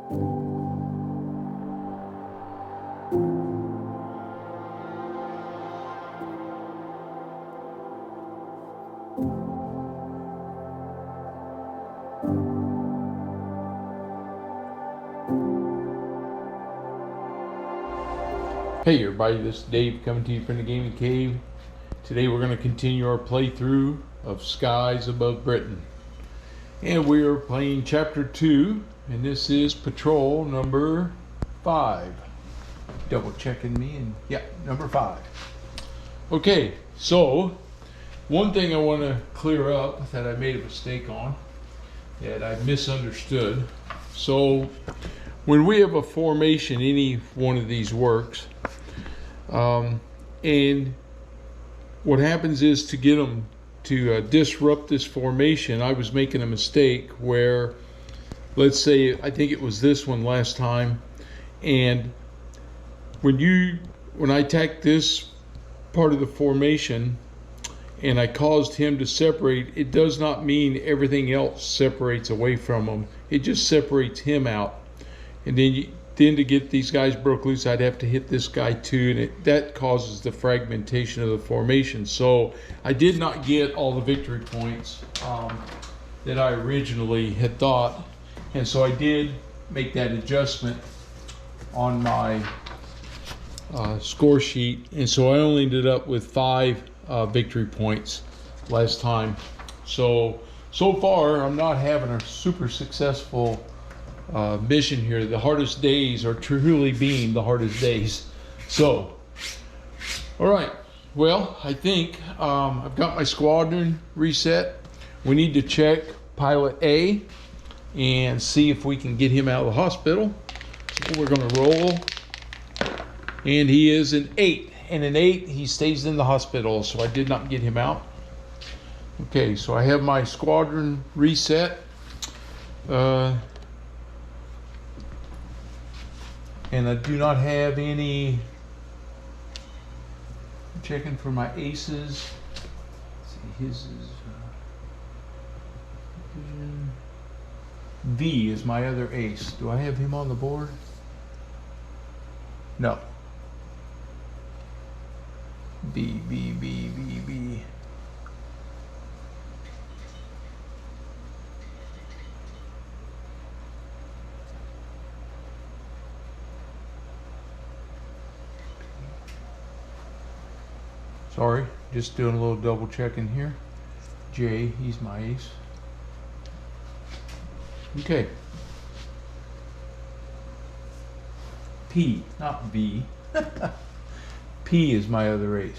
Hey everybody, this is Dave coming to you from the Gaming Cave. Today we're going to continue our playthrough of Skies Above Britain. And we are playing Chapter 2, and this is Patrol number 5. Double checking me, and yeah, number 5. Okay, so one thing I want to clear up that I made a mistake on, that I misunderstood. So when we have a formation, any one of these works, and what happens is to get them to disrupt this formation, I was making a mistake where, let's say, I think it was this one last time, and when I attacked this part of the formation and I caused him to separate, it does not mean everything else separates away from him. It just separates him out. And then to get these guys broke loose, I'd have to hit this guy too, and that causes the fragmentation of the formation. So I did not get all the victory points that I originally had thought, and so I did make that adjustment on my score sheet, and so I only ended up with 5 victory points last time. So far I'm not having a super successful mission here. The hardest days are truly being the hardest days. So, all right. Well, I think I've got my squadron reset. We need to check Pilot A and see if we can get him out of the hospital. So we're going to roll, and he is an 8. And an 8, he stays in the hospital. So I did not get him out. Okay, so I have my squadron reset. And I do not have any. I'm checking for my aces. Let's see, his is V is my other ace. Do I have him on the board? No. B. Sorry, just doing a little double checking here. J, he's my ace. Okay. P, not V. P is my other ace.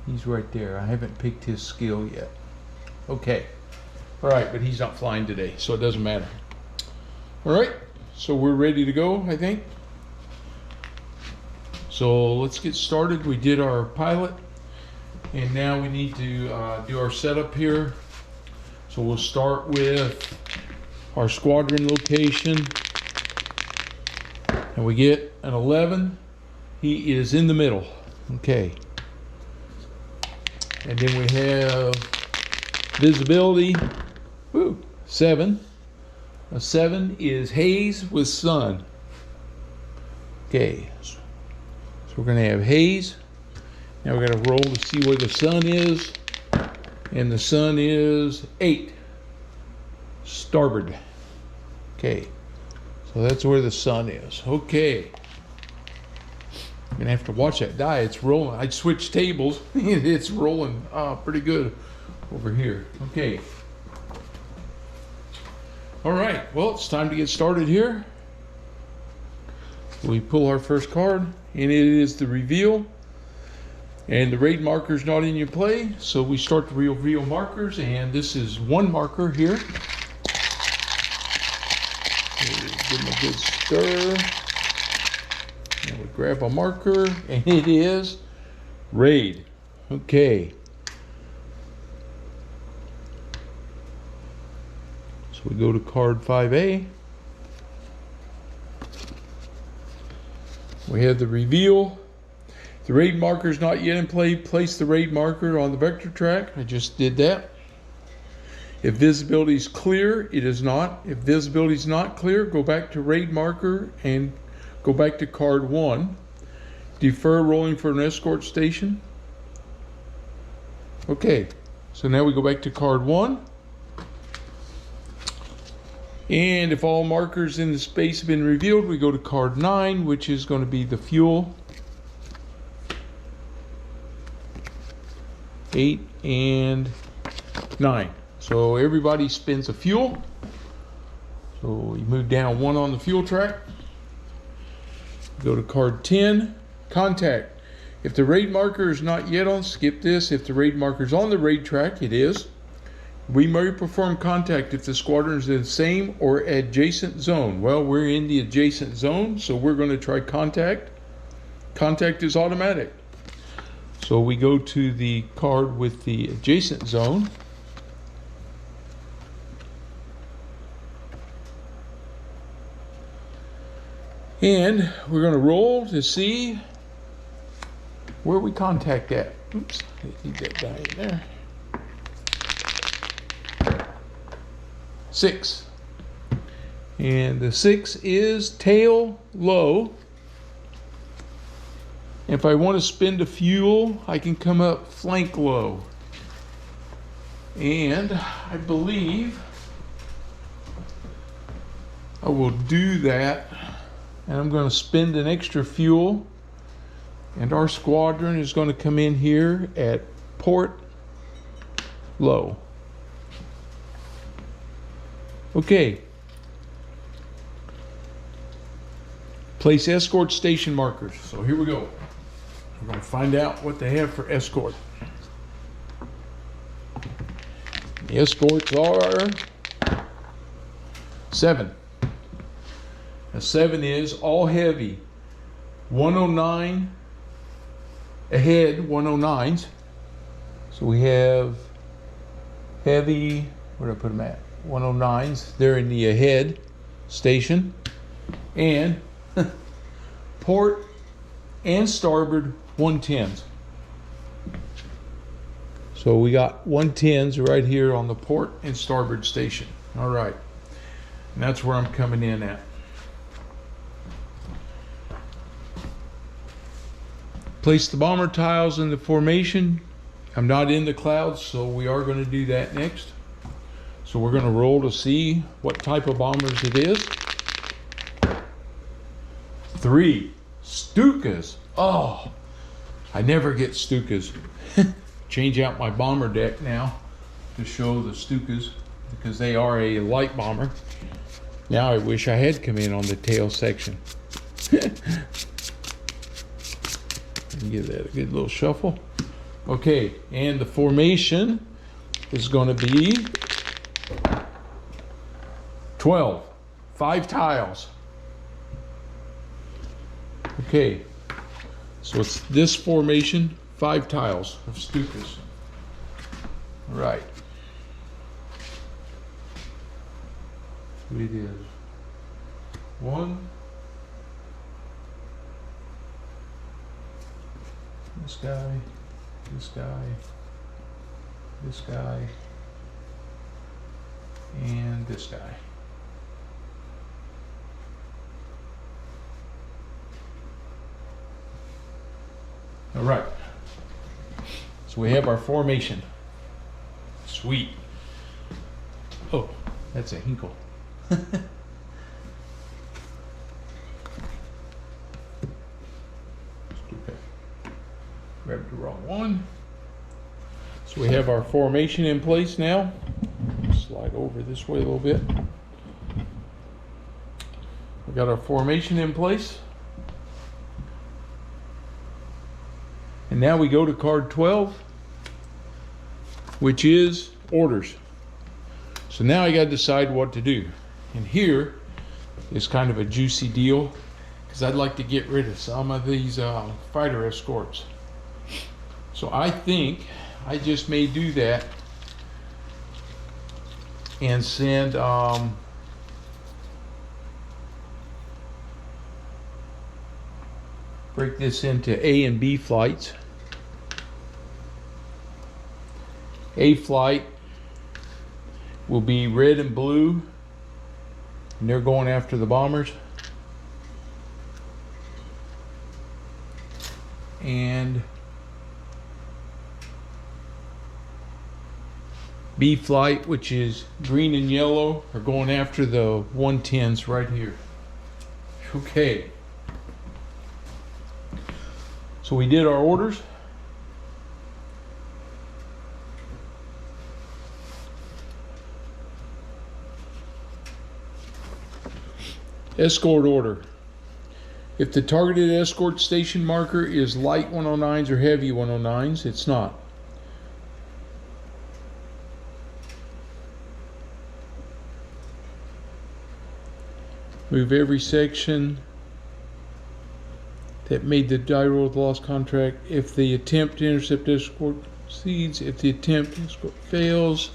He's right there. I haven't picked his skill yet. Okay. All right, but he's not flying today, so it doesn't matter. All right, so we're ready to go, I think. So let's get started. We did our pilot, and now we need to do our setup here. So we'll start with our squadron location, and we get an 11. He is in the middle. Okay. And then we have visibility. Woo, 7. A 7 is haze with sun. Okay. We're going to have haze. Now we're going to roll to see where the sun is. And the sun is 8. Starboard. Okay. So that's where the sun is. Okay. I'm going to have to watch that die. It's rolling. I switched tables. It's rolling pretty good over here. Okay. All right. Well, it's time to get started here. We pull our first card, and it is the reveal, and the raid marker is not in your play, so we start the reveal markers, and this is 1 marker here. Give them a good stir, and we grab a marker, and it is raid. Okay, so we go to card 5A. We have the reveal. The raid marker is not yet in play. Place the raid marker on the vector track. I just did that. If visibility is clear, it is not. If visibility is not clear, go back to raid marker and go back to card 1. Defer rolling for an escort station. Okay, so now we go back to card 1. And if all markers in the space have been revealed, we go to card 9, which is going to be the fuel. 8 and 9. So everybody spends a fuel. So we move down 1 on the fuel track. Go to card 10, contact. If the raid marker is not yet on, skip this. If the raid marker is on the raid track, it is. We may perform contact if the squadron is in the same or adjacent zone. Well, we're in the adjacent zone, so we're going to try contact. Contact is automatic. So we go to the card with the adjacent zone. And we're going to roll to see where we contact at. Oops, I need that guy in there. 6. And the 6 is tail low. If I want to spend a fuel, I can come up flank low. And I believe I will do that. And I'm going to spend an extra fuel. And our squadron is going to come in here at port low. Okay. Place escort station markers. So here we go. We're going to find out what they have for escort. The escorts are 7. A 7 is all heavy. 109 ahead, 109s. So we have heavy, where did I put them at? 109s. They're in the ahead station. And port and starboard 110s. So we got 110s right here on the port and starboard station. All right. And that's where I'm coming in at. Place the bomber tiles in the formation. I'm not in the clouds, so we are going to do that next. So we're going to roll to see what type of bombers it is. 3 Stukas. Oh, I never get Stukas. Change out my bomber deck now to show the Stukas because they are a light bomber. Now I wish I had come in on the tail section. And give that a good little shuffle. Okay, and the formation is going to be 12. 5 tiles. Okay, so it's this formation, 5 tiles of Stukas. All right. So it is 1. This guy, this guy, this guy, and this guy. All right. So we have our formation. Sweet. Oh, that's a Hinkle. Grabbed the wrong one. So we have our formation in place now. Slide over this way a little bit. We got our formation in place. And now we go to card 12, which is orders. So now I got to decide what to do. And here is kind of a juicy deal because I'd like to get rid of some of these fighter escorts. So I think I just may do that and send break this into A and B flights. A flight will be red and blue, and they're going after the bombers. And B flight, which is green and yellow, are going after the 110s right here. Okay. So we did our orders. Escort order. If the targeted escort station marker is light 109s or heavy 109s, it's not. Move every section that made the die roll with lost contract. If the attempt to intercept escort succeeds, if the attempt to escort fails,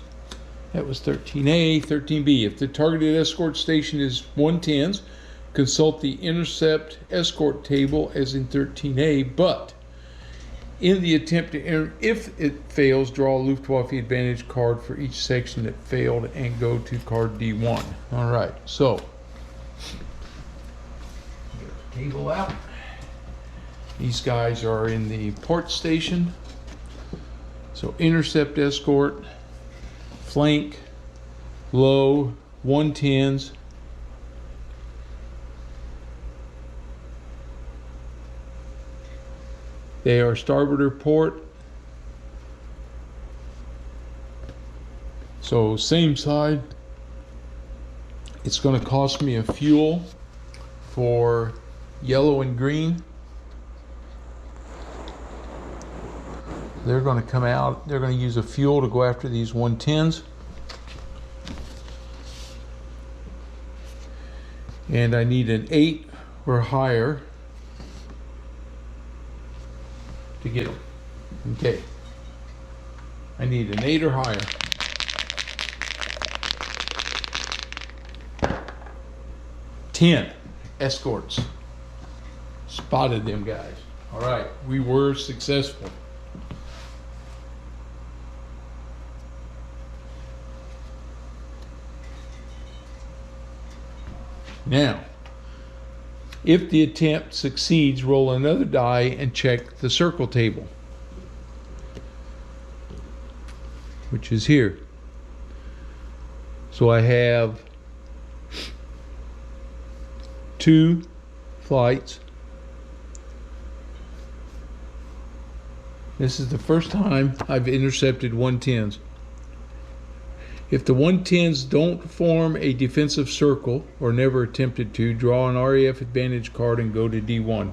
that was 13A. 13B, if the targeted escort station is 110s, consult the intercept escort table as in 13A, but in the attempt to enter, if it fails, draw a Luftwaffe advantage card for each section that failed and go to card D1. All right, so get the table out. These guys are in the port station. So intercept escort, flank, low, 110s. They are starboard or port. So same side. It's going to cost me a fuel for yellow and green. They're going to come out. They're going to use a fuel to go after these 110s. And I need an 8 or higher to get them. Okay. I need an 8 or higher. Ten escorts. Spotted them guys. All right, we were successful. Now, if the attempt succeeds, roll another die and check the circle table, which is here. So I have 2 flights. This is the first time I've intercepted 110s. If the 110s don't form a defensive circle, or never attempted to, draw an RAF advantage card and go to D1.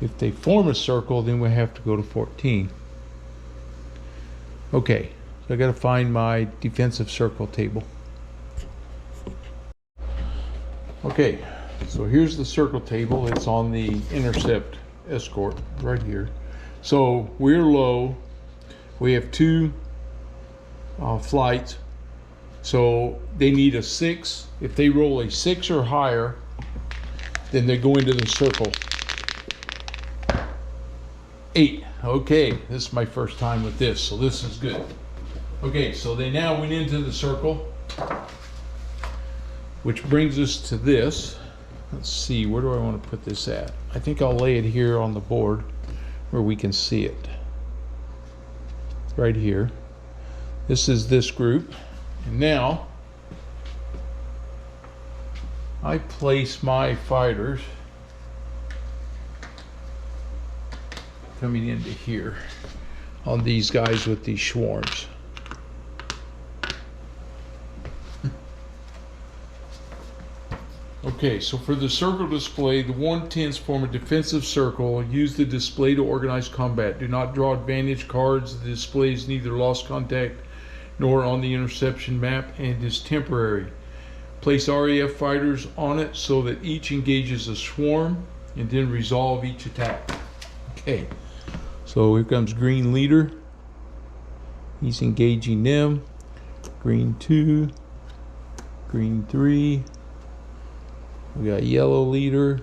If they form a circle, then we have to go to 14. Okay, so I got to find my defensive circle table. Okay, so here's the circle table. It's on the intercept escort right here. So we're low. We have 2 flights, so they need a 6. If they roll a 6 or higher, then they go into the circle. 8. Okay, this is my first time with this, so this is good. Okay, so they now went into the circle, which brings us to this. Let's see, where do I want to put this at? I think I'll lay it here on the board where we can see it. Right here. This is this group, and now I place my fighters coming into here on these guys with these swarms. Okay, so for the circle display, the 110s form a defensive circle. Use the display to organize combat. Do not draw advantage cards. The display is neither lost contact nor on the interception map and is temporary. Place RAF fighters on it so that each engages a swarm and then resolve each attack. Okay, so here comes green leader. He's engaging them. Green 2, green 3. We got yellow leader,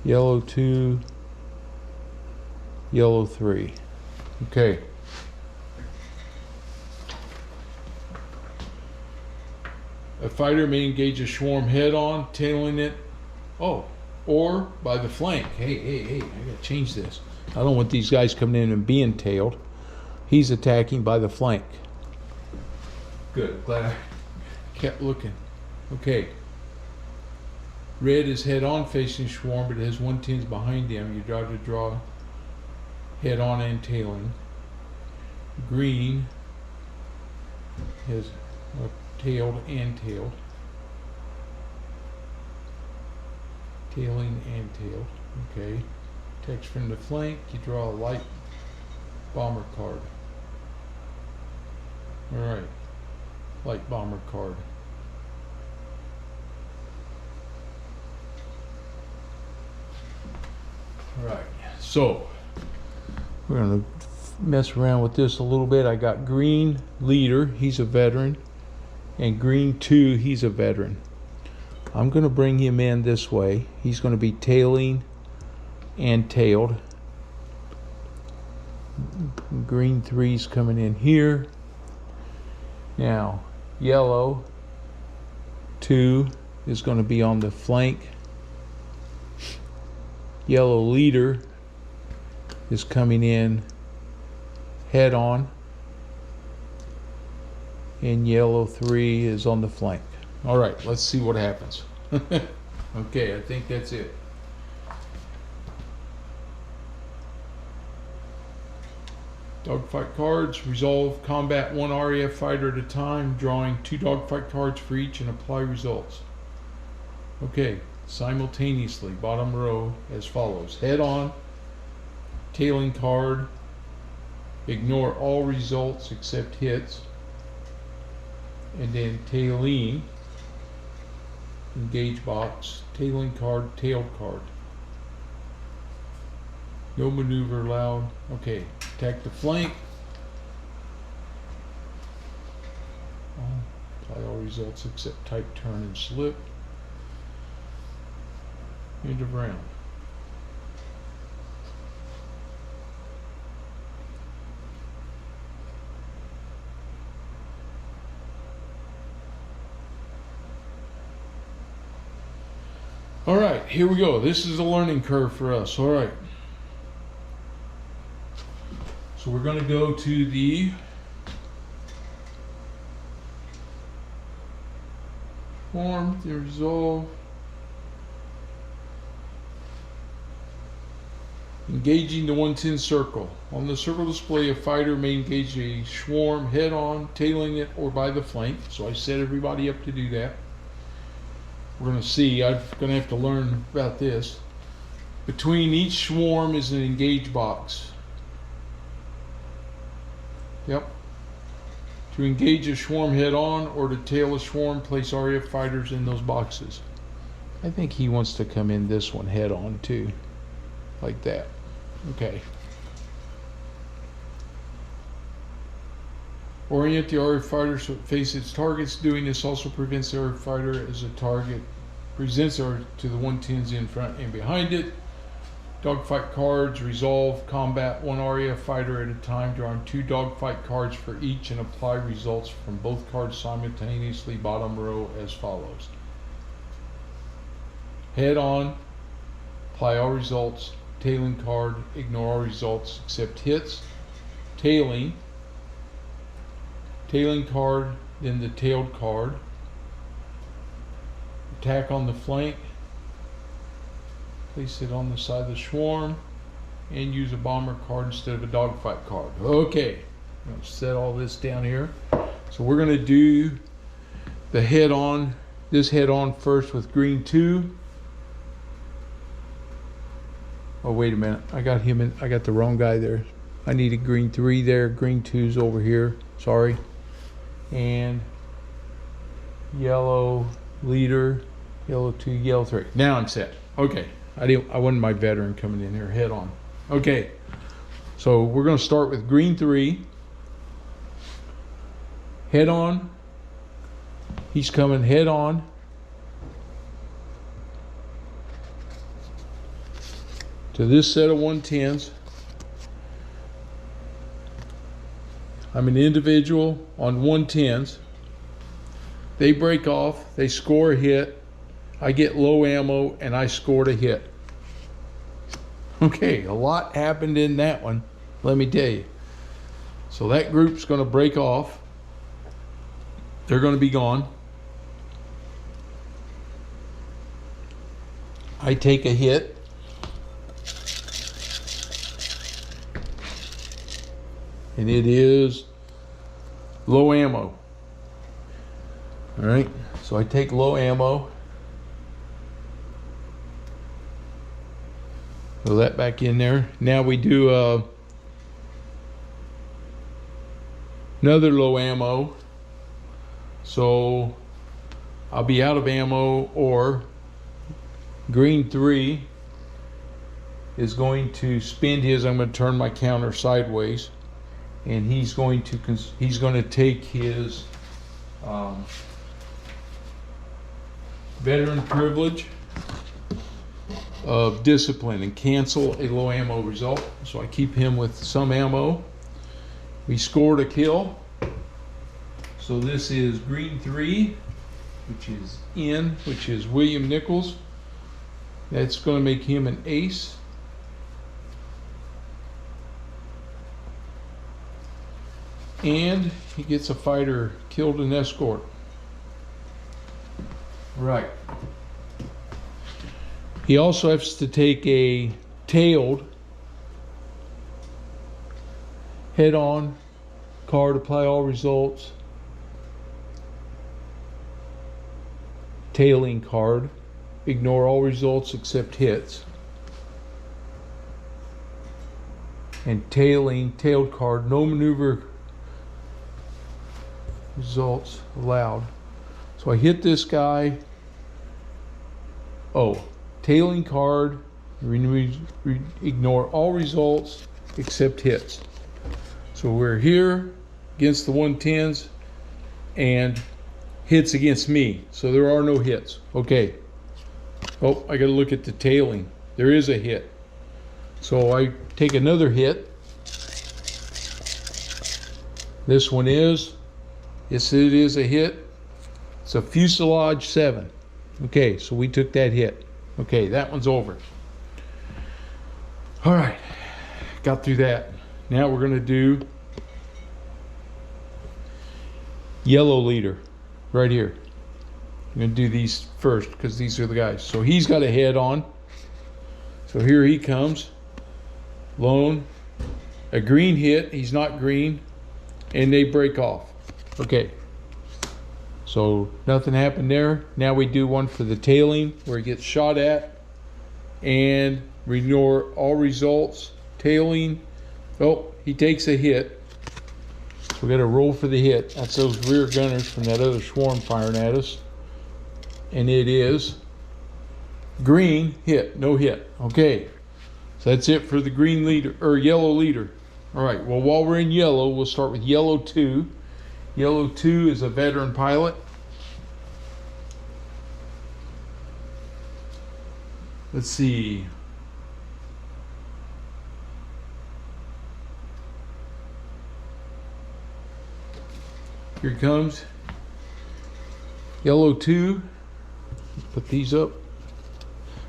yellow 2, yellow 3. Okay. A fighter may engage a swarm head on, tailing it, or by the flank. Hey, I gotta change this. I don't want these guys coming in and being tailed. He's attacking by the flank. Good, glad I kept looking. Okay. Red is head on facing swarm, but it has 110s behind him. You try to draw head on and tailing. Green has tailed and tailed. Tailing and tailed. Okay. Text from the flank, you draw a light bomber card. Alright. Light bomber card. Alright. So we're gonna mess around with this a little bit. I got green leader, he's a veteran, and green 2, he's a veteran. I'm going to bring him in this way. He's going to be tailing and tailed. Green 3's coming in here. Now, yellow 2 is going to be on the flank. Yellow leader is coming in head on. And yellow 3 is on the flank. All right, let's see what happens. Okay, I think that's it. Dogfight cards. Resolve combat 1 RAF fighter at a time, drawing 2 dogfight cards for each and apply results. Okay, simultaneously, bottom row as follows. Head on, tailing card, ignore all results except hits, and then tailing, engage box, tailing card, tailed card. No maneuver allowed. Okay, attack the flank. Apply all results except type, turn, and slip. End of round. All right, here we go. This is a learning curve for us. All right. So we're going to go to the form, the resolve, engaging the 110 circle. On the circle display, a fighter may engage a swarm head on, tailing it, or by the flank. So I set everybody up to do that. We're going to see, I'm going to have to learn about this. Between each swarm is an engage box. Yep. To engage a swarm head on or to tail a swarm, place RAF fighters in those boxes. I think he wants to come in this one head on too. Like that. Okay. Orient the RAF fighter so it faces its targets. Doing this also prevents the RAF fighter as a target. Presents her to the 110s in front and behind it. Dogfight cards. Resolve combat 1 RAF fighter at a time, drawing 2 dogfight cards for each and apply results from both cards simultaneously, bottom row as follows. Head on, apply all results. Tailing card, ignore all results except hits. Tailing card, then the tailed card. Attack on the flank. Place it on the side of the swarm and use a bomber card instead of a dogfight card. Okay, I'm going to set all this down here. So we're going to do the head on, this head on first with green 2. Oh, wait a minute. I got him in, I got the wrong guy there. I needed green 3 there. Green 2's over here. Sorry. And yellow leader, yellow 2, yellow 3. Now I'm set. Okay. I wasn't my veteran coming in here head on. Okay. So we're going to start with green 3. Head on. He's coming head on. To this set of 110s. I'm an individual on 110s. They break off, they score a hit, I get low ammo, and I scored a hit. Okay, a lot happened in that one, let me tell you. So that group's going to break off. They're going to be gone. I take a hit. And it is low ammo. All right, so I take low ammo. Throw that back in there. Now we do another low ammo. So I'll be out of ammo, or green 3 is going to spend his. I'm going to turn my counter sideways, and he's going to take his veteran privilege of discipline and cancel a low ammo result. So I keep him with some ammo. We scored a kill. So this is green 3, which is William Nichols. That's going to make him an ace. And he gets a fighter killed, an escort. Right. He also has to take a tailed head-on card, apply all results. Tailing card, ignore all results except hits. And tailed card, no maneuver results allowed. So I hit this guy. Oh, tailing card, ignore all results except hits. So we're here against the 110s and hits against me. So there are no hits. Okay. Oh, I got to look at the tailing. There is a hit. So I take another hit. This one is. Yes, it is a hit. It's a fuselage 7. Okay, so we took that hit. Okay, that one's over. All right, got through that. Now we're going to do yellow leader right here. I'm going to do these first because these are the guys. So he's got a head on. So here he comes. Lone. A green hit. He's not green. And they break off. Okay. So nothing happened there. Now we do one for the tailing where he gets shot at. And ignore all results. Tailing. Oh, he takes a hit. So we got to roll for the hit. That's those rear gunners from that other swarm firing at us. And it is green hit, no hit. Okay, so that's it for the green leader or yellow leader. All right, well, while we're in yellow, we'll start with yellow 2. Yellow 2 is a veteran pilot. Let's see. Here it comes. Yellow 2. Put these up.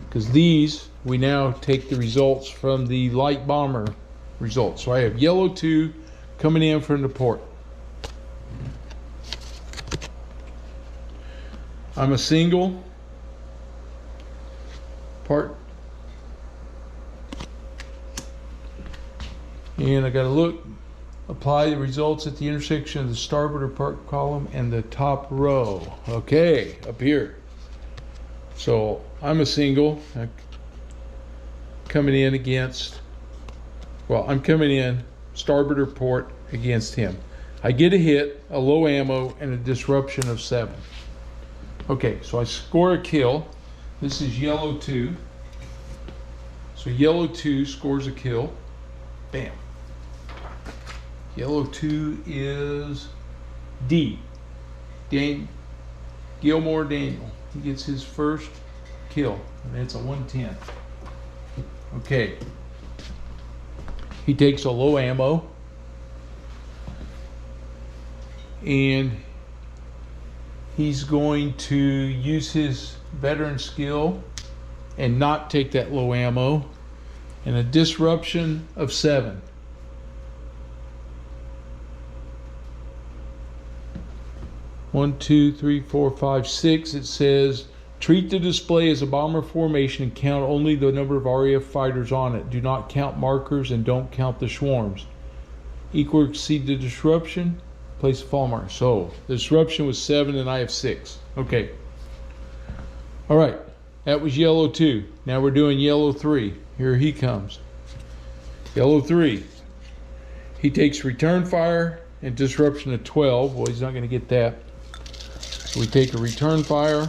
Because these, we now take the results from the light bomber results. So I have yellow 2 coming in from the port. I'm a single. Part. And I got to look. Apply the results at the intersection of the starboard or port column and the top row. Okay, up here. So I'm a single. Coming in against, well, I'm coming in starboard or port against him. I get a hit, a low ammo, and a disruption of 7. Okay, so I score a kill. This is yellow 2. So yellow 2 scores a kill. Bam. Yellow 2 is D. Gilmore Daniel. He gets his first kill, and it's a 110. Okay. He takes a low ammo, and he's going to use his veteran skill and not take that low ammo, and a disruption of 7. One, two, three, four, five, 6. It says, treat the display as a bomber formation and count only the number of RAF fighters on it. Do not count markers and don't count the swarms. Equal or exceed the disruption, place a fall mark. So the disruption was 7 and I have 6. Okay. All right. That was yellow 2. Now we're doing yellow 3. Here he comes. Yellow 3. He takes return fire and disruption of 12. Well, he's not going to get that. So we take a return fire.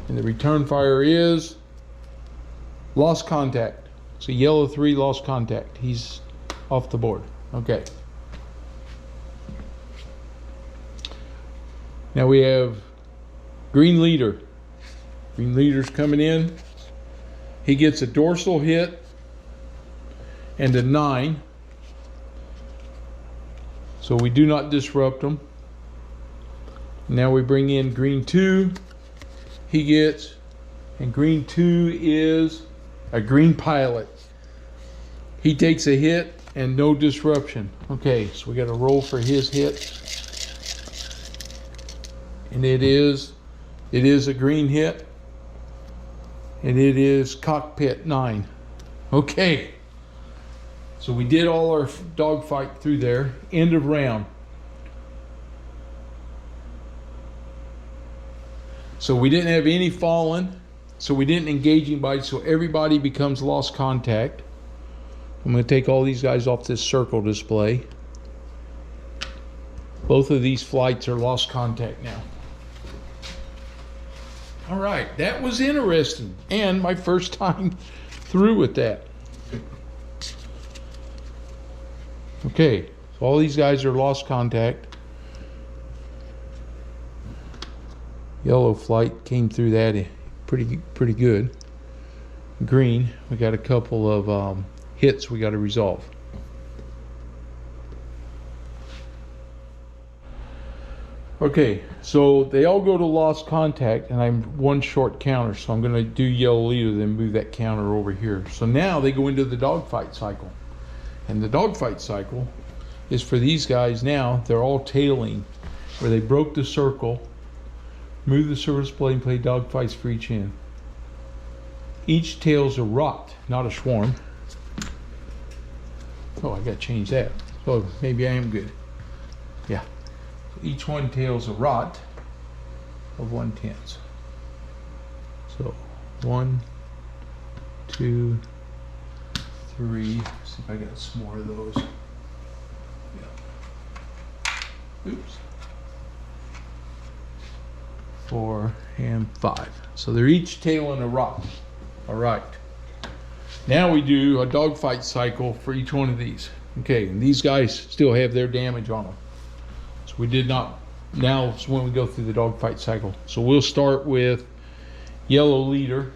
And the return fire is lost contact. So yellow 3 lost contact. He's off the board. Okay. Now we have green leader. Green leader's coming in. He gets a dorsal hit and a 9. So we do not disrupt him. Now we bring in green 2. He gets, and green 2 is a green pilot. He takes a hit and no disruption. Okay, so we got to roll for his hit. And it is a green hit. And it is cockpit 9. Okay. So we did all our dogfight through there. End of round. So we didn't have any fallen. So we didn't engage anybody. So everybody becomes lost contact. I'm going to take all these guys off this circle display. Both of these flights are lost contact now. All right, that was interesting. And my first time through with that. Okay, so all these guys are lost contact. Yellow flight came through that pretty good. Green, we got a couple of hits we got to resolve. Okay, so they all go to lost contact, and I'm one short counter, so I'm going to do yellow leader, then move that counter over here. So now they go into the dogfight cycle, and the dogfight cycle is for these guys. Now they're all tailing, where they broke the circle, move the service blade, and play dogfights for each end. Each tail's a rot, not a swarm. Oh, I got to change that. So maybe I am good. Yeah. Each one tails a rot of 1/10. So 1, 2, 3. See if I got some more of those. Yeah. Oops. 4 and 5. So they're each tailing a rot. All right. Now we do a dogfight cycle for each one of these. Okay, and these guys still have their damage on them. So we did not, now is when we go through the dogfight cycle. So we'll start with yellow leader.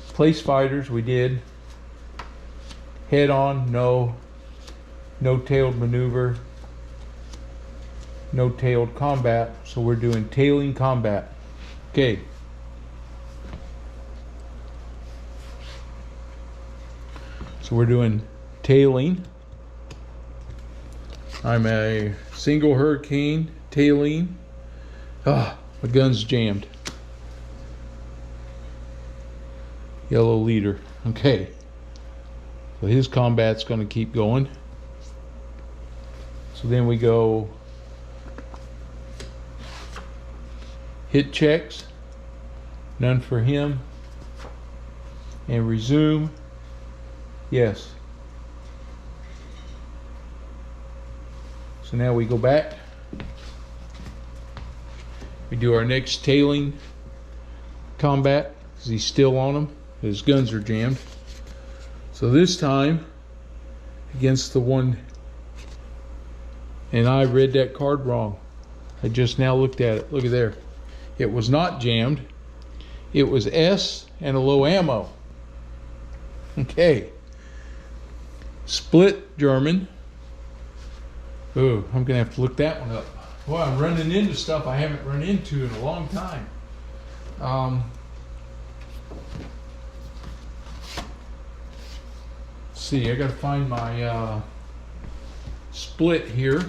Place fighters, we did. Head on, no. No tailed maneuver. No tailed combat. So we're doing tailing combat. Okay. So we're doing tailing. I'm a single hurricane tailing. Ah, my gun's jammed. Yellow leader. Okay. So his combat's going to keep going. So then we go hit checks. None for him. And resume. Yes. So now we go back. We do our next tailing combat because he's still on him. His guns are jammed. So this time against the one, and I read that card wrong. I just now looked at it. Look at there. It was not jammed. It was S and a low ammo. Okay. Split German. Oh, I'm gonna have to look that one up. Well, I'm running into stuff I haven't run into in a long time. Let's see, I gotta find my split here.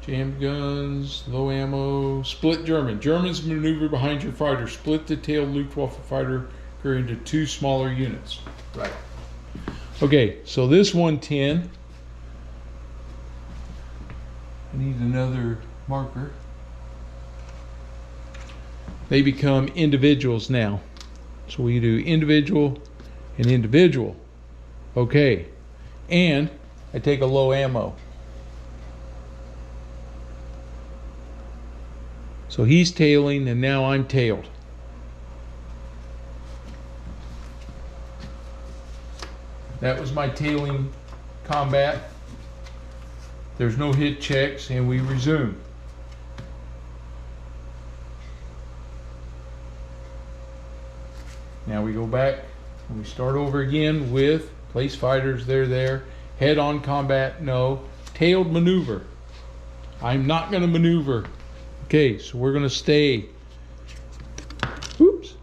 Jam guns, low ammo, split German. Germans maneuver behind your fighter. Split the tailed Luftwaffe fighter into 2 smaller units. Right. Okay, so this 110. I need another marker. They become individuals now. So we do individual and individual. Okay. And I take a low ammo. So he's tailing and now I'm tailed. That was my tailing combat. There's no hit checks and we resume. Now we go back and we start over again with place fighters, they're there. Head on combat, no. Tailed maneuver. I'm not going to maneuver. Okay, so we're going to stay. Oops.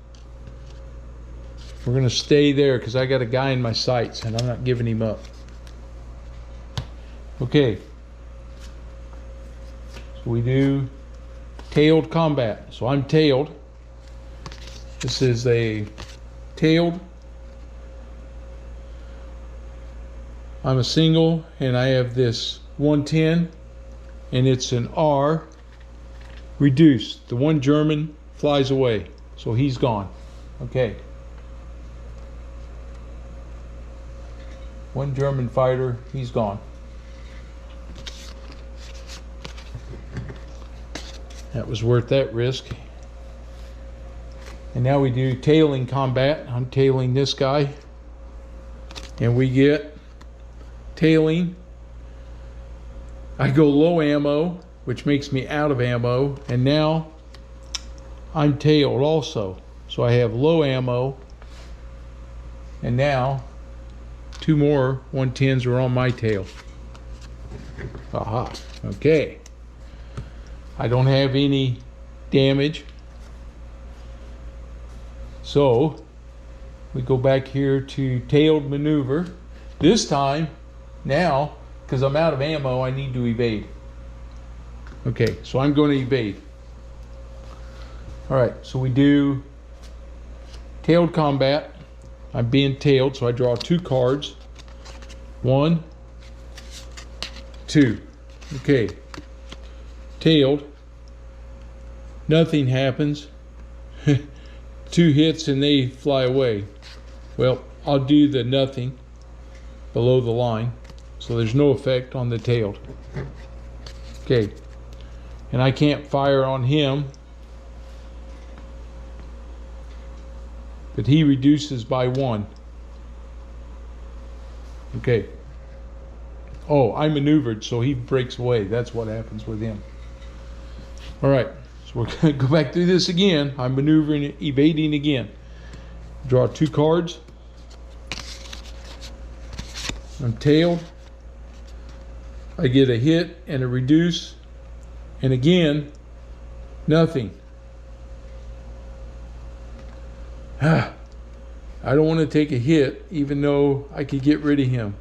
We're going to stay there because I got a guy in my sights and I'm not giving him up. Okay. So we do tailed combat. So I'm tailed. This is a tailed. I'm a single and I have this 110 and it's an R reduced. The one German flies away, so he's gone. Okay. One German fighter, he's gone. That was worth that risk. And now we do tailing combat. I'm tailing this guy. And we get tailing. I go low ammo, which makes me out of ammo. And now I'm tailed also. So I have low ammo. And now 2 more 110s are on my tail. Aha. Okay. I don't have any damage. So we go back here to tailed maneuver. This time, now, because I'm out of ammo, I need to evade. Okay, so I'm going to evade. All right, so we do tailed combat. I'm being tailed, so I draw 2 cards. 1, 2. Okay. Tailed. Nothing happens. 2 hits and they fly away. Well, I'll do the nothing below the line, so there's no effect on the tailed. Okay. And I can't fire on him, but he reduces by 1. Okay. Oh, I maneuvered, so he breaks away. That's what happens with him. All right, so we're going to go back through this again. I'm maneuvering, evading again. Draw 2 cards. I'm tailed. I get a hit and a reduce. And again, nothing. I don't want to take a hit, even though I could get rid of him.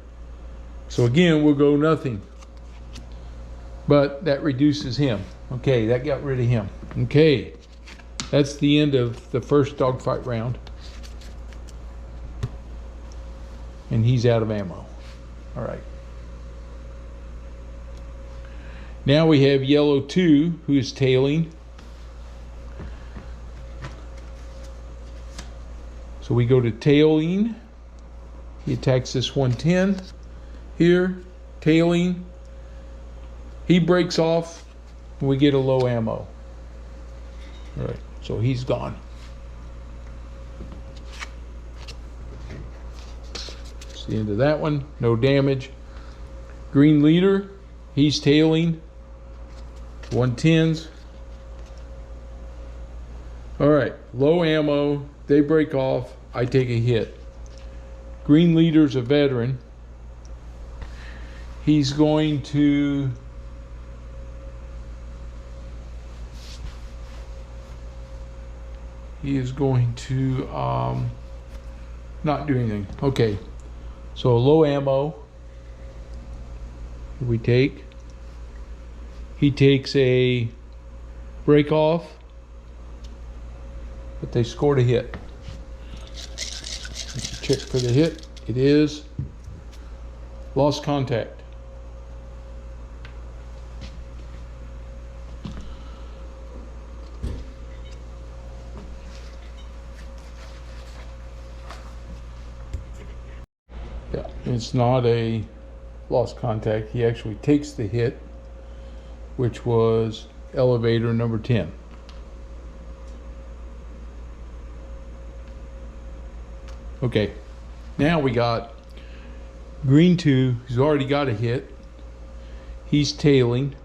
So again, we'll go nothing. But that reduces him. Okay, that got rid of him. Okay, that's the end of the first dogfight round. And he's out of ammo. All right. Now we have yellow 2, who is tailing. So we go to tailing. He attacks this 110 here, tailing. He breaks off, and we get a low ammo. All right, so he's gone. That's the end of that one. No damage. Green leader, he's tailing. 110s. All right, low ammo. They break off. I take a hit. Green leader's a veteran. he's going to not do anything. Okay, so low ammo we take. He takes a break off, but they scored a hit. Check for the hit. It is lost contact. Yeah, it's not a lost contact. He actually takes the hit, which was elevator number 10. Okay, now we got green 2. He's already got a hit. He's tailing.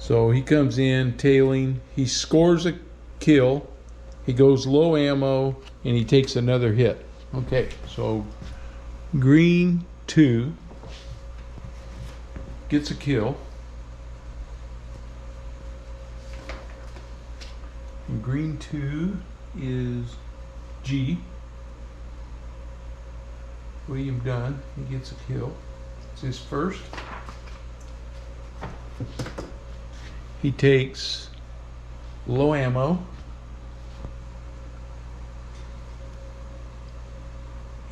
So he comes in tailing. He scores a kill. He goes low ammo and he takes another hit. Okay, so green 2 gets a kill. And green 2 is G. William Dunn. He gets a kill. It's his first. He takes low ammo.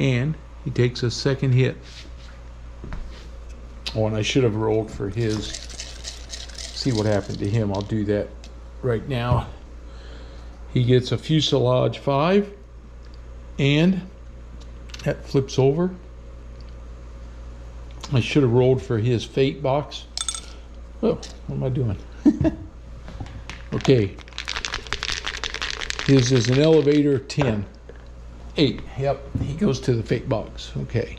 And he takes a second hit. Oh, and I should have rolled for his. See what happened to him. I'll do that right now. He gets a fuselage 5, and that flips over. I should have rolled for his fate box. Oh, what am I doing? Okay. His is an elevator 10. 8. Yep, he goes to the fate box. Okay.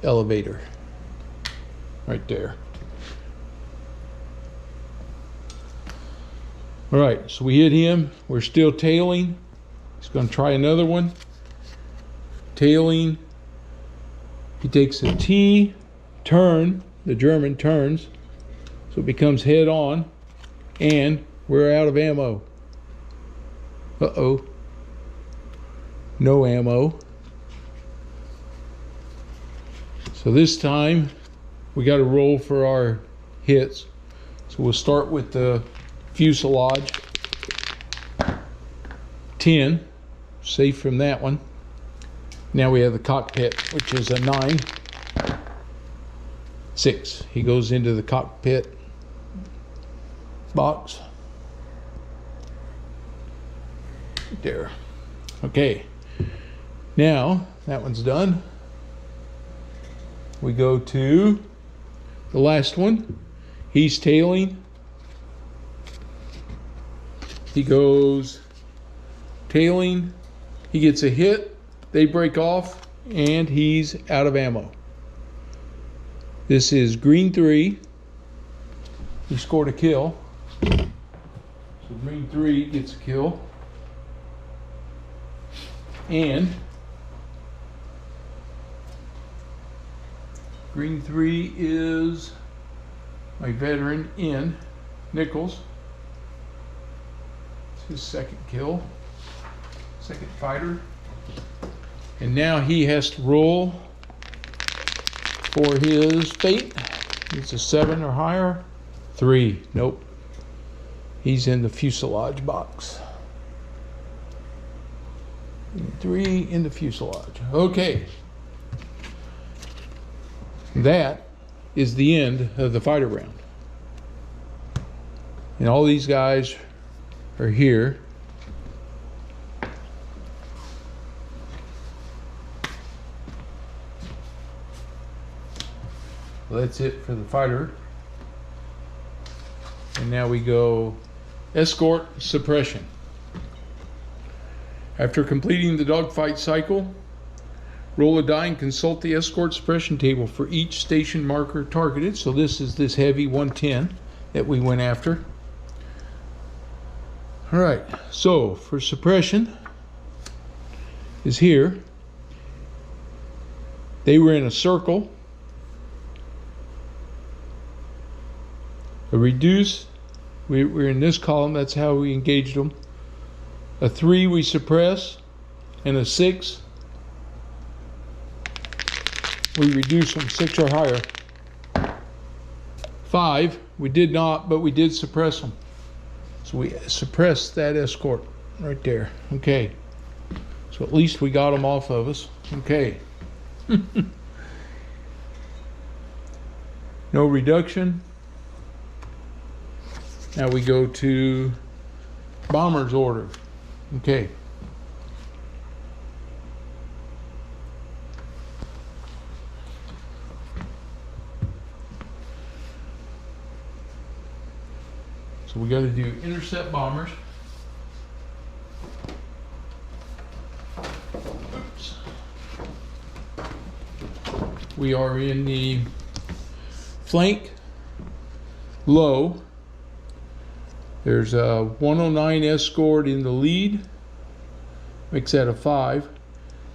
Elevator. Right there. All right, so we hit him. We're still tailing. He's going to try another one. Tailing. He takes a T turn. The German turns. So it becomes head on. And we're out of ammo. Uh-oh. No ammo. So this time we got to roll for our hits. So we'll start with the fuselage. 10. Safe from that one. Now we have the cockpit, which is a 9. 6. He goes into the cockpit box. There. Okay. Now that one's done. We go to the last one. He's tailing. He goes tailing. He gets a hit. They break off, and he's out of ammo. This is green 3. He scored a kill. So green 3 gets a kill. And green 3 is my veteran in Nichols. It's his second kill, second fighter. And now he has to roll for his fate. It's a 7 or higher. 3, nope. He's in the fuselage box. 3 in the fuselage. Okay. That is the end of the fighter round. And all these guys are here. Well, that's it for the fighter. And now we go escort suppression. After completing the dogfight cycle, roll a die and consult the escort suppression table for each station marker targeted. So this is this heavy 110 that we went after. All right, so for suppression is here. They were in a circle. A reduce, we're in this column, that's how we engaged them. A 3 we suppress, and a 6 we reduce them 6 or higher. 5 we did not, but we did suppress them. So we suppressed that escort right there. Okay, so at least we got them off of us. Okay. No reduction. Now we go to bomber's order. Okay. So we got to do intercept bombers. Oops. We are in the flank low. There's a 109 escort in the lead, makes that a 5.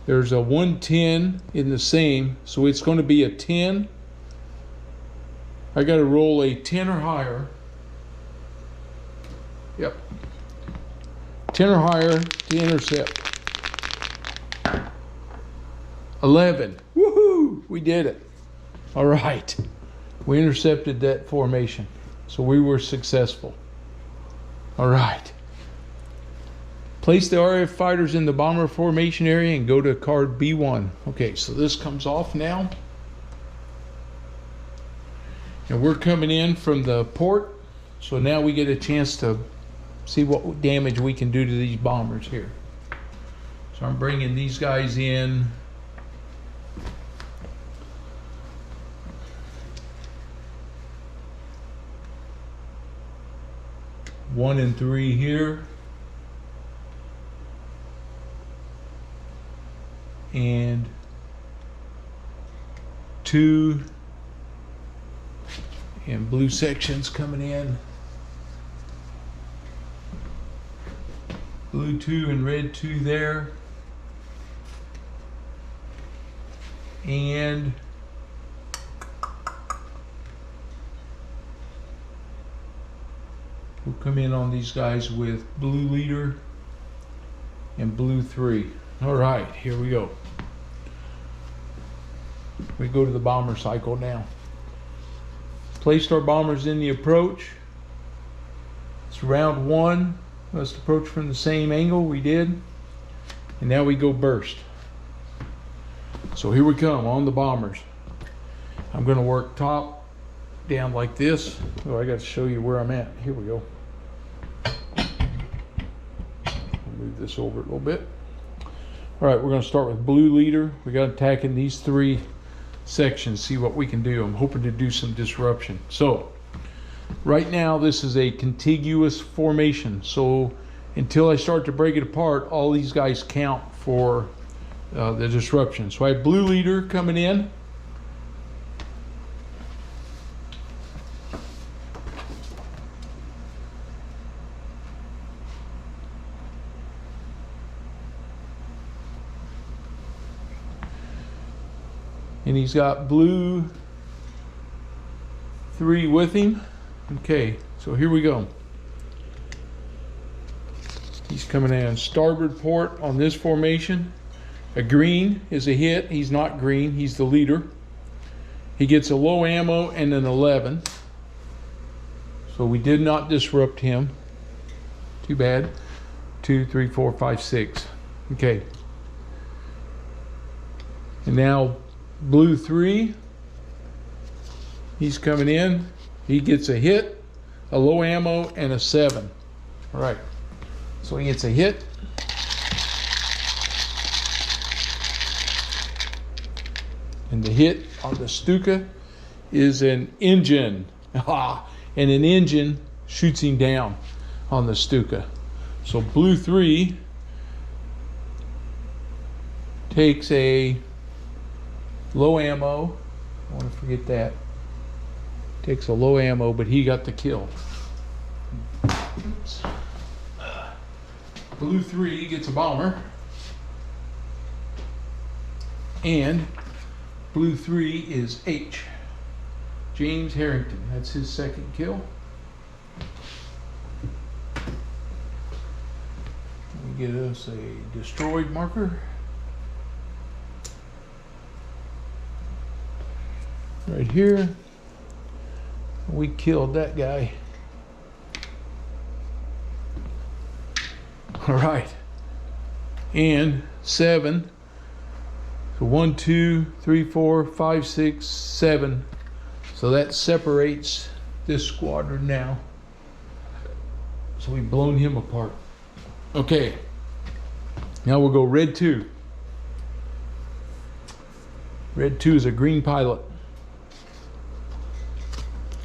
There's a 110 in the same, so it's going to be a 10. I got to roll a 10 or higher. Yep. 10 or higher to intercept. 11. Woohoo! We did it. All right. We intercepted that formation, so we were successful. All right. Place the RF fighters in the bomber formation area and go to card B1. Okay, so this comes off now. And we're coming in from the port, so now we get a chance to see what damage we can do to these bombers here. So I'm bringing these guys in. One and 3 here, and 2, and blue sections coming in, blue 2 and red 2 there, and we'll come in on these guys with blue leader and blue 3. All right, here we go. We go to the bomber cycle now. Placed our bombers in the approach. It's round 1. Let's approach from the same angle we did. And now we go burst. So here we come on the bombers. I'm going to work top down like this. Oh, I got to show you where I'm at. Here we go. Move this over a little bit. All right, we're going to start with blue leader. We got attacking these 3 sections, see what we can do. I'm hoping to do some disruption. So right now this is a contiguous formation, so until I start to break it apart, all these guys count for the disruption. So I have blue leader coming in. And he's got blue 3 with him. Okay, so here we go. He's coming in starboard port on this formation. A green is a hit. He's not green, he's the leader. He gets a low ammo and an 11. So we did not disrupt him. Too bad. 2, 3, 4, 5, 6. Okay. And now blue 3, he's coming in. He gets a hit, a low ammo, and a 7. All right, so he gets a hit. And the hit on the Stuka is an engine. And an engine shoots him down on the Stuka. So blue 3 takes a low ammo. I want to forget that. Takes a low ammo, but he got the kill. Oops. Blue 3 gets a bomber. And Blue 3 is H. James Harrington. That's his second kill. Let me get us a destroyed marker. Right here. We killed that guy. All right. And 7. So 1, 2, 3, 4, 5, 6, 7. So that separates this squadron now. So we've blown him apart. Okay. Now we'll go red 2. Red 2 is a green pilot.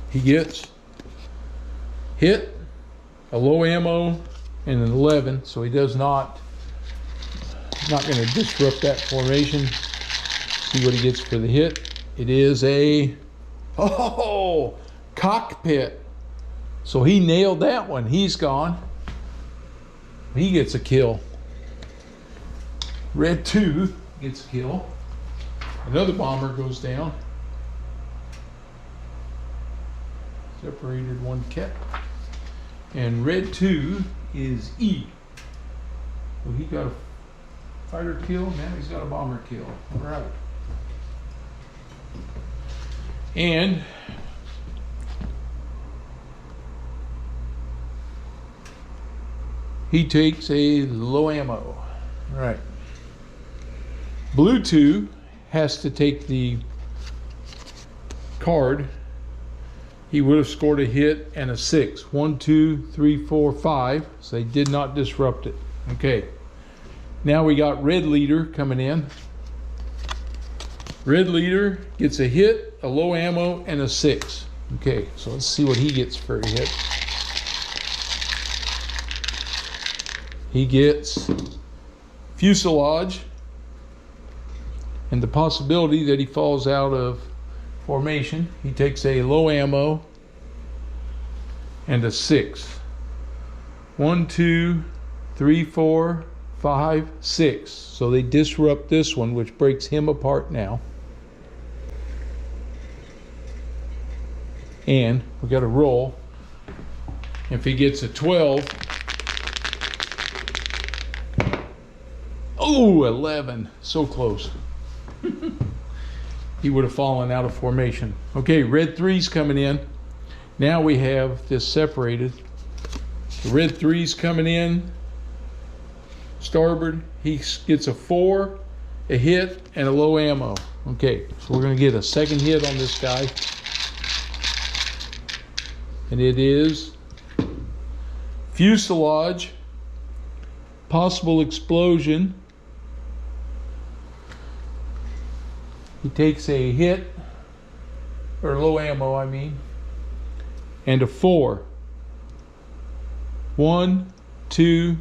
He gets hit, a low ammo, and an 11, so he does not going to disrupt that formation. See what he gets for the hit. It is a cockpit. So he nailed that one. He's gone. He gets a kill. Red 2 gets a kill. Another bomber goes down. Separated, one kept. And red 2 is E. So he got a fighter kill, now he's got a bomber kill. All right. And he takes a low ammo. All right. Blue 2 has to take the card. He would have scored a hit and a 6. 1, 2, 3, 4, 5. So they did not disrupt it. Okay. Now we got red leader coming in. Red leader gets a hit, a low ammo, and a 6. Okay, so let's see what he gets for a hit. He gets fuselage and the possibility that he falls out of formation. He takes a low ammo and a 6. 1, 2, 3, 4, 5, 6. So they disrupt this one, which breaks him apart now. And we got to roll. If he gets a 12, oh, 11, so close. He would have fallen out of formation. Okay, red 3's coming in. Now we have this separated. The red 3's coming in. Starboard, he gets a 4, a hit, and a low ammo. Okay, so we're going to get a second hit on this guy. And it is fuselage, possible explosion. He takes a hit, or low ammo, I mean, and a 4. 1, 2,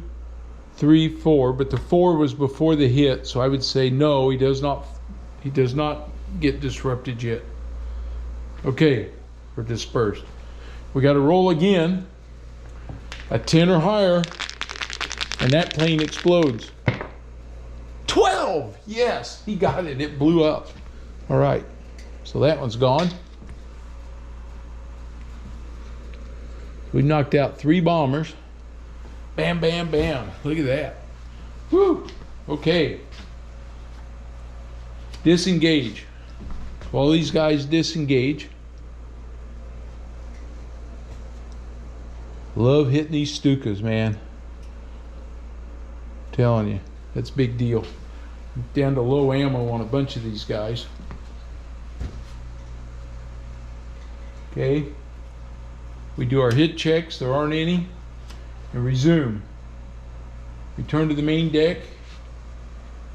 3, 4, but the 4 was before the hit, so I would say no, he does not get disrupted yet. Okay, we're dispersed. We got to roll again, a 10 or higher, and that plane explodes. 12! Yes, he got it. It blew up. All right, so that one's gone. We knocked out 3 bombers. Bam, bam, bam. Look at that. Woo! Okay. Disengage. So all these guys disengage. Love hitting these Stukas, man. I'm telling you, that's a big deal. I'm down to low ammo on a bunch of these guys. Okay. We do our hit checks, there aren't any, and resume. Return to the main deck.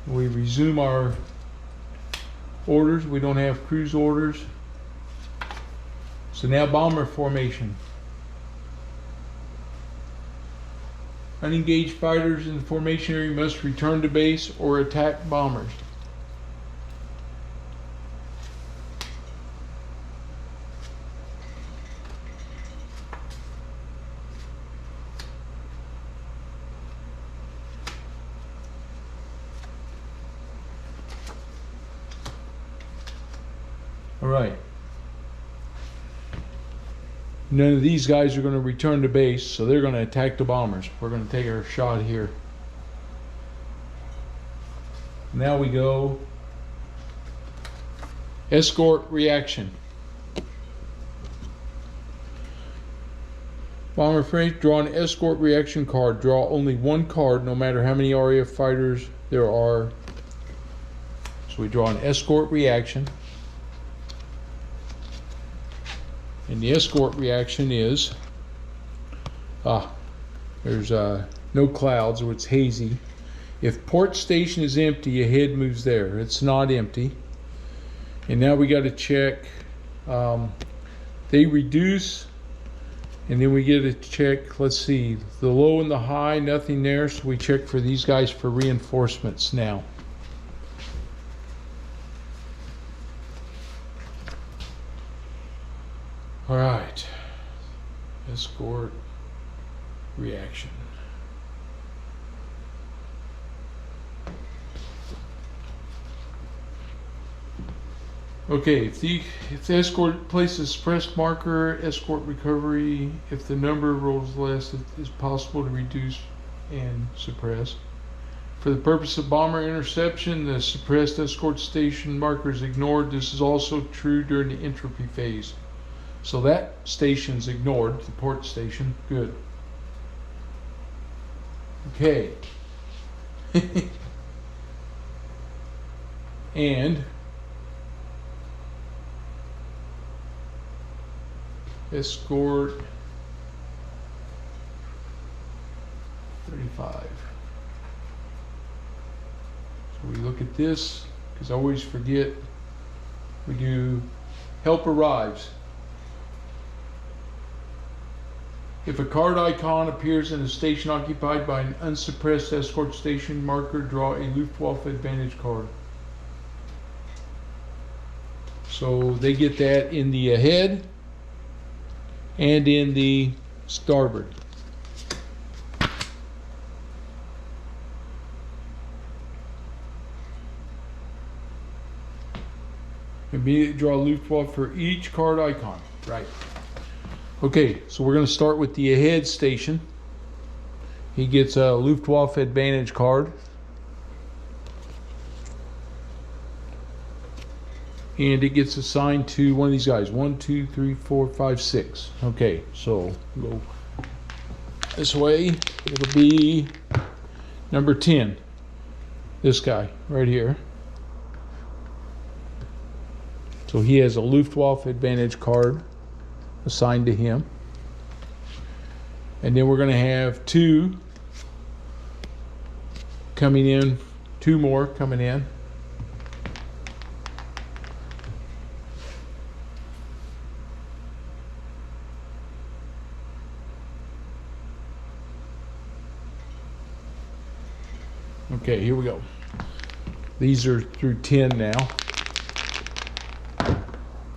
We resume our orders. We don't have cruise orders. So now bomber formation. Unengaged fighters in the formation area must return to base or attack bombers. All right. None of these guys are going to return to base, so they're going to attack the bombers. We're going to take our shot here. Now we go escort reaction. Bomber freight, draw an escort reaction card. Draw only one card, no matter how many RAF fighters there are. So we draw an escort reaction. And the escort reaction is, there's no clouds, or it's hazy. If port station is empty, a head moves there. It's not empty. And now we got to check, they reduce, and then we get to check, let's see, the low and the high, nothing there, so we check for these guys for reinforcements now. All right, escort reaction. Okay, if the escort places suppressed marker, escort recovery, if the number rolls less, it is possible to reduce and suppress. For the purpose of bomber interception, the suppressed escort station marker is ignored. This is also true during the entropy phase. So that station's ignored, the port station. Good. Okay. And escort 35. So we look at this, because I always forget, we do help arrives. If a card icon appears in a station occupied by an unsuppressed escort station marker, draw a Luftwaffe advantage card. So they get that in the ahead and in the starboard. Immediately draw Luftwaffe for each card icon. Right. Okay, so we're going to start with the ahead station. He gets a Luftwaffe advantage card. And it gets assigned to one of these guys. 1, 2, 3, 4, 5, 6. Okay, so go this way. It'll be number 10. This guy right here. So he has a Luftwaffe advantage card assigned to him. And then we're going to have 2 coming in, 2 more coming in. Okay, here we go. These are through 10 now.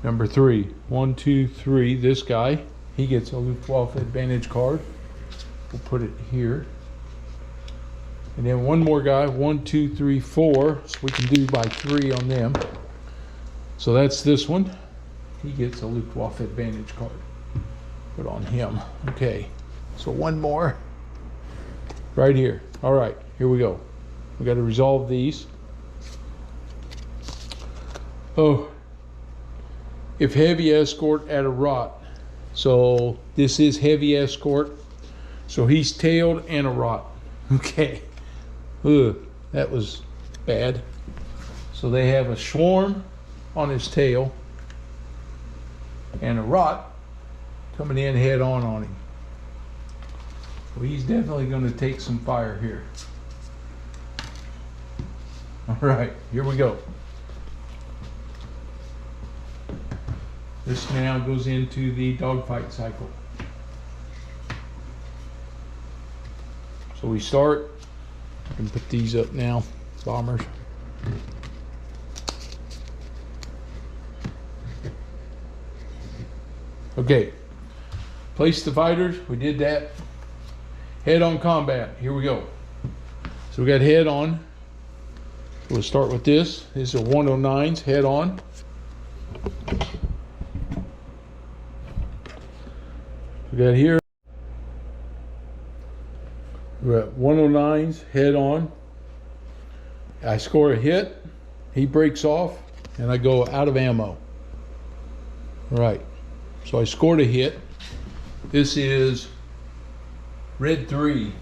Number 3, 1, 2, 3. This guy, he gets a Luftwaffe advantage card. We'll put it here. And then one more guy, 1, 2, 3, 4. So we can do by 3 on them. So that's this one. He gets a Luftwaffe advantage card. Put on him. Okay. So one more. Right here. All right, here we go. We got to resolve these. Oh. If heavy escort at a rot. So this is heavy escort. So he's tailed and a rot. Okay. Ugh, that was bad. So they have a swarm on his tail and a rot coming in head on him. So he's definitely going to take some fire here. All right, here we go. This now goes into the dogfight cycle. So we start. I can put these up now, bombers. Okay, place the fighters. We did that. Head-on combat. Here we go. So we got head-on. We'll start with this. These are 109s, head-on. We got here, we're at 109s head on. I score a hit, he breaks off, and I go out of ammo. Right, so I scored a hit. This is red 3.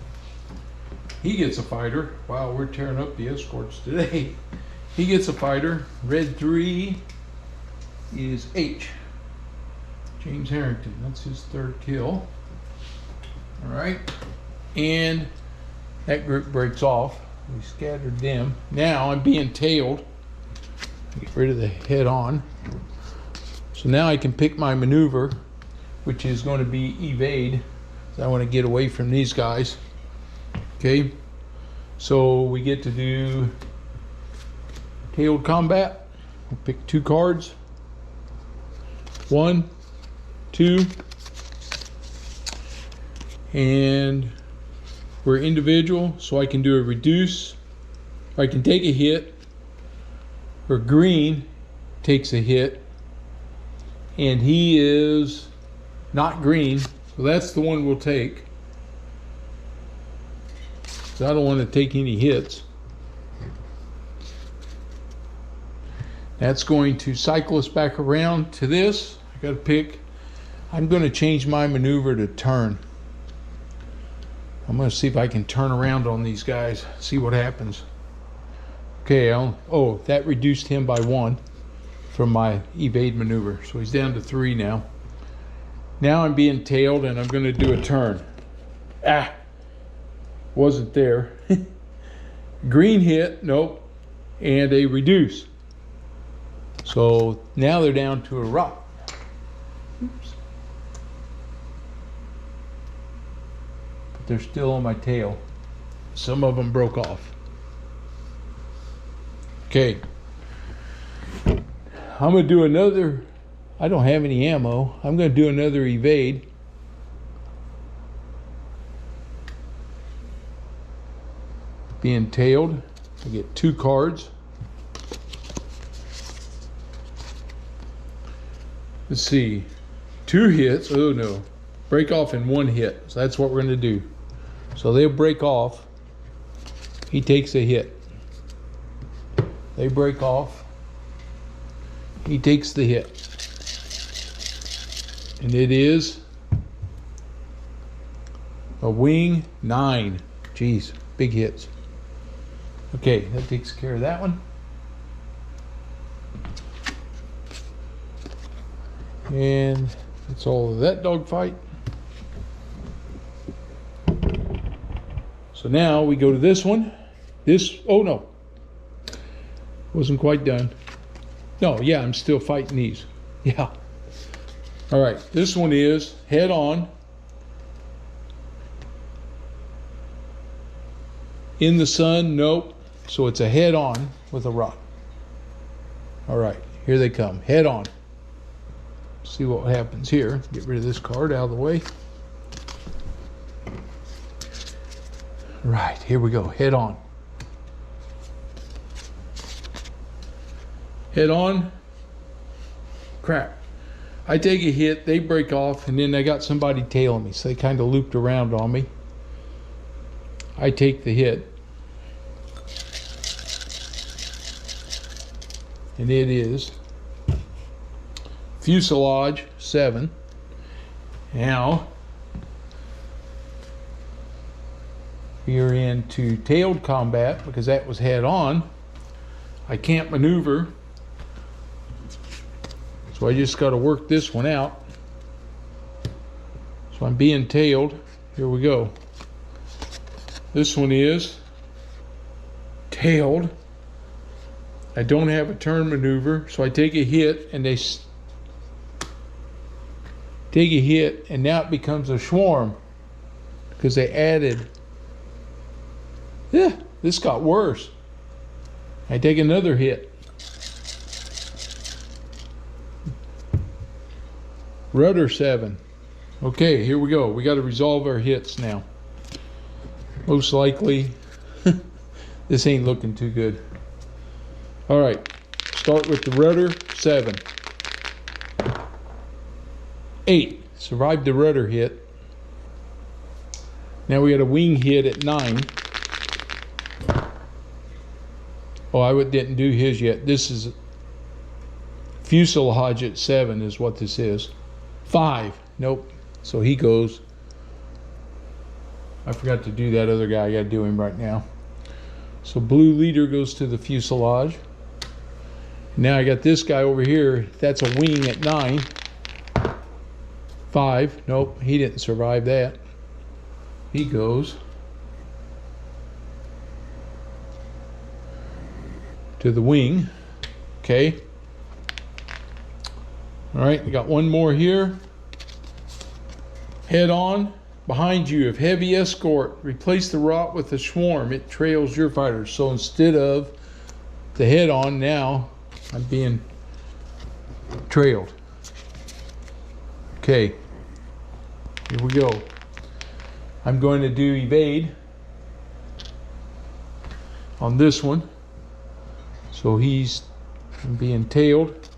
He gets a fighter. Wow, we're tearing up the escorts today. He gets a fighter. Red 3 is H. James Harrington. That's his 3rd kill. All right. And that group breaks off. We scattered them. Now I'm being tailed. Get rid of the head on. So now I can pick my maneuver, which is going to be evade. So I want to get away from these guys. Okay, so we get to do tailed combat. We'll pick 2 cards. 1, 2, and we're individual, so I can do a reduce. I can take a hit, or green takes a hit, and he is not green, so that's the one we'll take. I don't want to take any hits. That's going to cycle us back around to this. I got to pick. I'm going to change my maneuver to turn. I'm going to see if I can turn around on these guys, see what happens. Okay, oh, that reduced him by 1 from my evade maneuver. So he's down to 3 now. Now I'm being tailed and I'm going to do a turn. Ah! Wasn't there. Green hit, nope, and a reduce. So now they're down to a rock. Oops. But they're still on my tail. Some of them broke off. Okay. I'm gonna do another, I don't have any ammo. I'm gonna do another evade. Being tailed, I get 2 cards. Let's see, 2 hits. Oh no, break off in 1 hit. So that's what we're going to do. So they'll break off. He takes a hit. They break off. He takes the hit. And it is a wing 9. Jeez, big hits. Okay, that takes care of that one. And that's all of that dogfight. So now we go to this one. Oh no, wasn't quite done. No, yeah, I'm still fighting these. Yeah. All right, this one is head on. In the sun, nope. So it's a head on with a rock. All right, here they come, head on. See what happens here. Get rid of this card out of the way. Right, here we go, head on. Head on, crap. I take a hit, they break off, and then I got somebody tailing me, so they kind of looped around on me. I take the hit. And it is fuselage 7. Now we are into tailed combat because that was head on. I can't maneuver, so I just got to work this one out. So I'm being tailed. Here we go. This one is tailed. I don't have a turn maneuver, so I take a hit and they take a hit, and now it becomes a swarm because they added. Yeah, this got worse. I take another hit. Rudder 7. Okay, here we go. We got to resolve our hits now. Most likely, this ain't looking too good. All right, start with the rudder 7. 8. Survived the rudder hit. Now we got a wing hit at 9. Oh, I didn't do his yet. This is fuselage at 7 is what this is. 5. Nope. So he goes. I forgot to do that other guy. I got to do him right now. So blue leader goes to the fuselage. Now I got this guy over here. That's a wing at 9. 5. Nope, he didn't survive that. He goes to the wing. Okay. All right, we got one more here. Head on. Behind you, if heavy escort, replace the rot with a swarm. It trails your fighters. So instead of the head on, now I'm being trailed. Okay, here we go. I'm going to do evade on this one. So he's being tailed.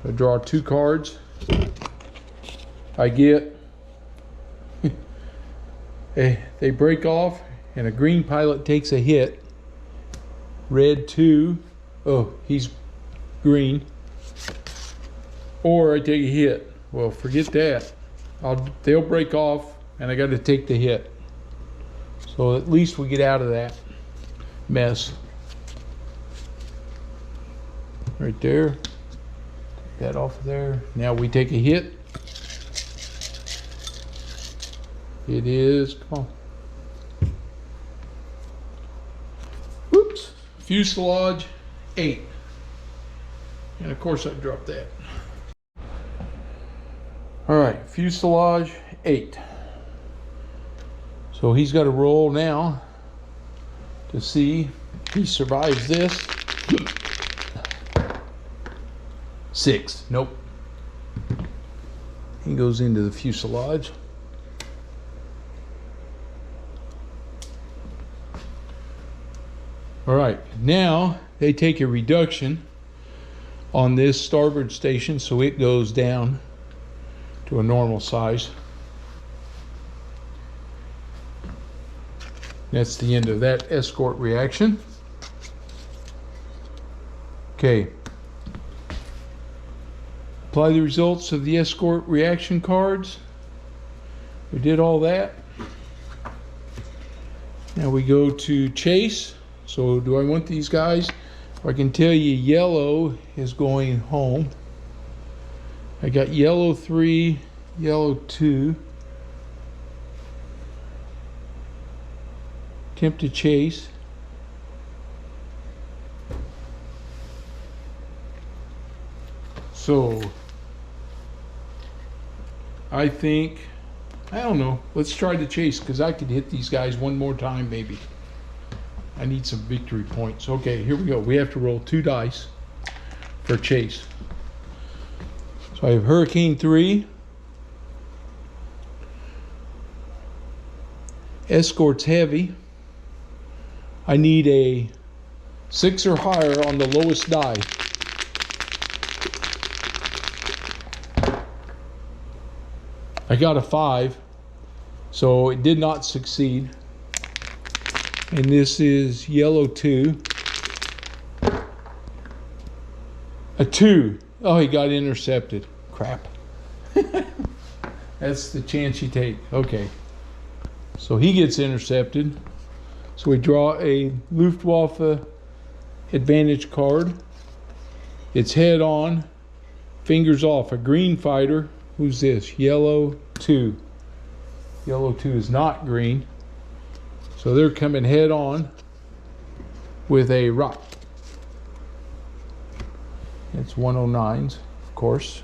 I draw 2 cards. I get they break off and a green pilot takes a hit. Red 2. Oh, he's green. Or I take a hit. Well, forget that. They'll break off and I got to take the hit. So at least we get out of that mess. Right there. Take that off of there. Now we take a hit. It is, come on. Whoops. Fuselage 8. And of course I dropped that. All right, fuselage 8. So he's got to roll now to see if he survives this. 6. Nope. He goes into the fuselage. All right, now they take a reduction on this starboard station, so it goes down to a normal size. That's the end of that escort reaction. Okay. Apply the results of the escort reaction cards. We did all that. Now we go to chase. So do I want these guys? I can tell you yellow is going home. I got yellow 3, yellow 2. Attempt to chase. So I think, I don't know, let's try to chase because I could hit these guys one more time maybe. I need some victory points. Okay, here we go. We have to roll 2 dice for chase. So I have Hurricane 3. Escort's heavy. I need a 6 or higher on the lowest die. I got a 5, so it did not succeed. And this is yellow 2. A 2. Oh, he got intercepted. Crap. That's the chance you take. Okay. So he gets intercepted. So we draw a Luftwaffe advantage card. It's head on, fingers off. A green fighter. Who's this? Yellow 2. Yellow 2 is not green. So they're coming head on with a rock. It's 109s, of course.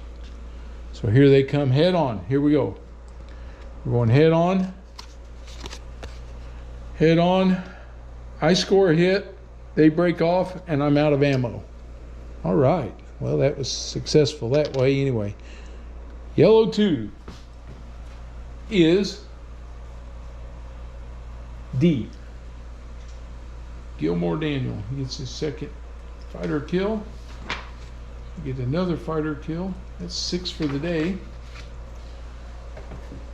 So here they come head on. Here we go. We're going head on. Head on. I score a hit. They break off, and I'm out of ammo. All right. Well, that was successful that way anyway. Yellow 2 is D. Gilmore Daniel. He gets his second fighter kill. We get another fighter kill. That's 6 for the day.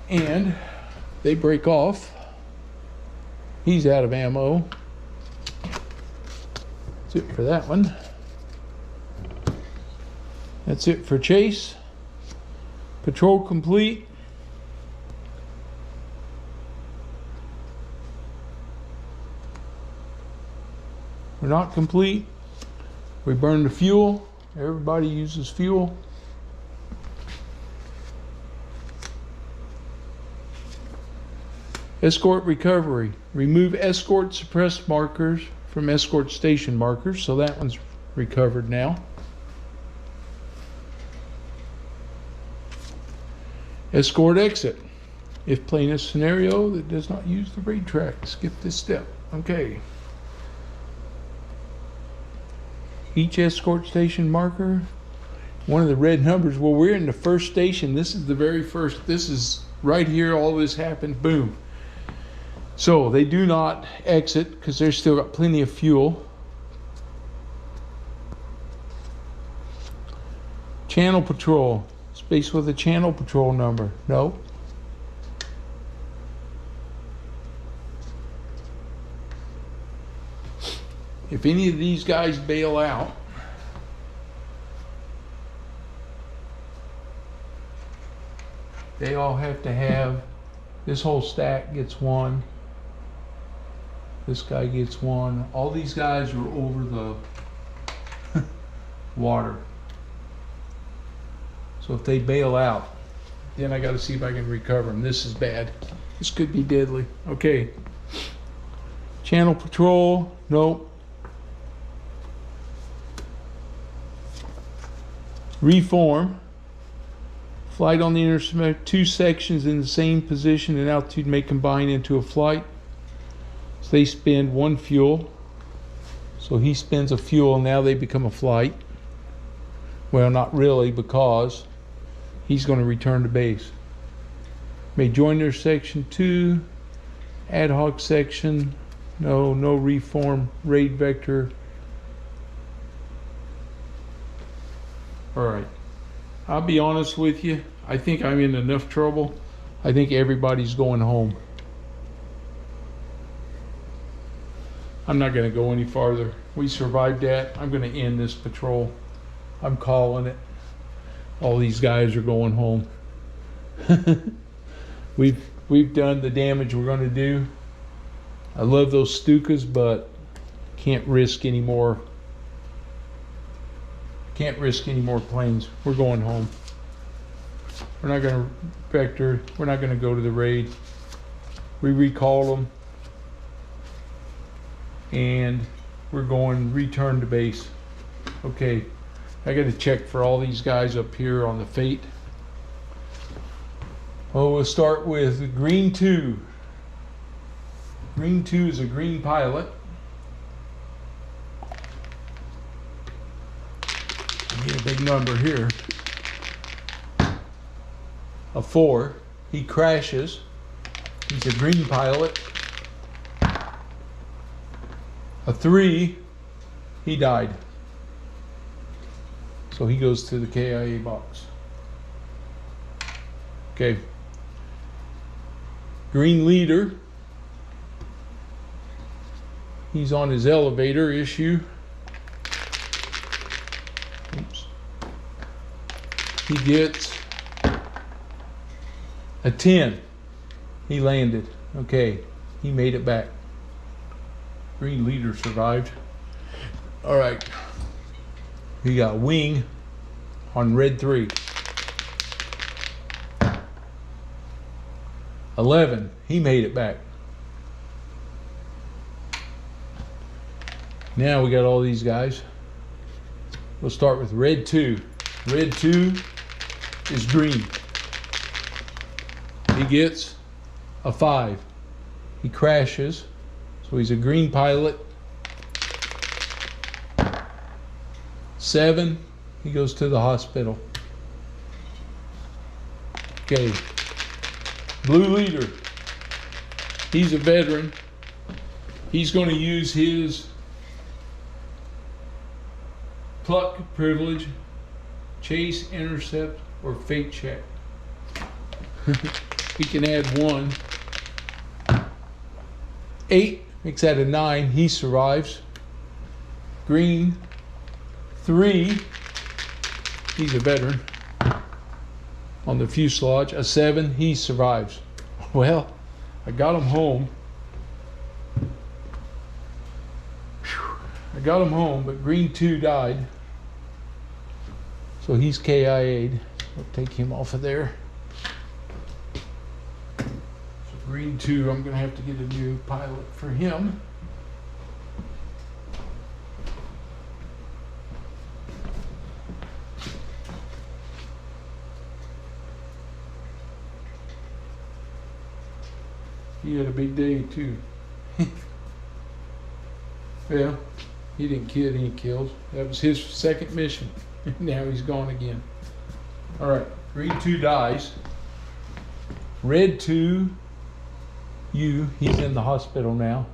And they break off. He's out of ammo. That's it for that one. That's it for Chase. Patrol complete. We're not complete. We burned the fuel. Everybody uses fuel. Escort recovery. Remove escort suppressed markers from escort station markers. So that one's recovered now. Escort exit. If plaintiff scenario that does not use the raid track, skip this step. Okay. Each escort station marker, one of the red numbers. Well, we're in the first station. This is the very first. This is right here. All this happened. Boom. So they do not exit because they've still got plenty of fuel. Channel patrol. Space with a channel patrol number. No. If any of these guys bail out, they all have to have, this whole stack gets one. This guy gets one. All these guys are over the water. So if they bail out, then I got to see if I can recover them. This is bad. This could be deadly. Okay. Channel patrol. Nope. Reform. Flight on the intersect. Two sections in the same position and altitude may combine into a flight. So they spend one fuel. So he spends a fuel. Now they become a flight. Well, not really, because he's going to return to base. May join their section 2. Ad hoc section. No reform. Raid vector. Alright. I'll be honest with you. I think I'm in enough trouble. I think everybody's going home. I'm not going to go any farther. We survived that. I'm going to end this patrol. I'm calling it. All these guys are going home. We've done the damage we're going to do. I love those Stukas, but can't risk any more. Can't risk any more planes. We're going home. We're not going to vector. We're not going to go to the raid. We recall them, and we're going return to base. Okay. I got to check for all these guys up here on the Fate. Oh, we'll start with green 2. Green 2 is a green pilot. I need a big number here. A 4. He crashes. He's a green pilot. A 3. He died. So he goes to the KIA box. Okay. Green leader. He's on his elevator issue. Oops. He gets a 10. He landed. Okay. He made it back. Green leader survived. All right. He got wing on red 3. 11. He made it back. Now we got all these guys. We'll start with red 2. Red 2 is green. He gets a 5. He crashes. So he's a green pilot. 7, he goes to the hospital. Okay. Blue leader. He's a veteran. He's going to use his pluck privilege, chase, intercept, or fake check. we can add 1. 8 makes that a 9. He survives. Green 3. He's a veteran. On the fuselage, a 7. He survives. Well, I got him home. I got him home, but green 2 died. So he's KIA'd. I'll take him off of there. So green 2, I'm going to have to get a new pilot for him. He had a big day too. Well, he didn't kill any kills. That was his second mission. Now he's gone again. All right, green 2 dies. Red 2, he's in the hospital now.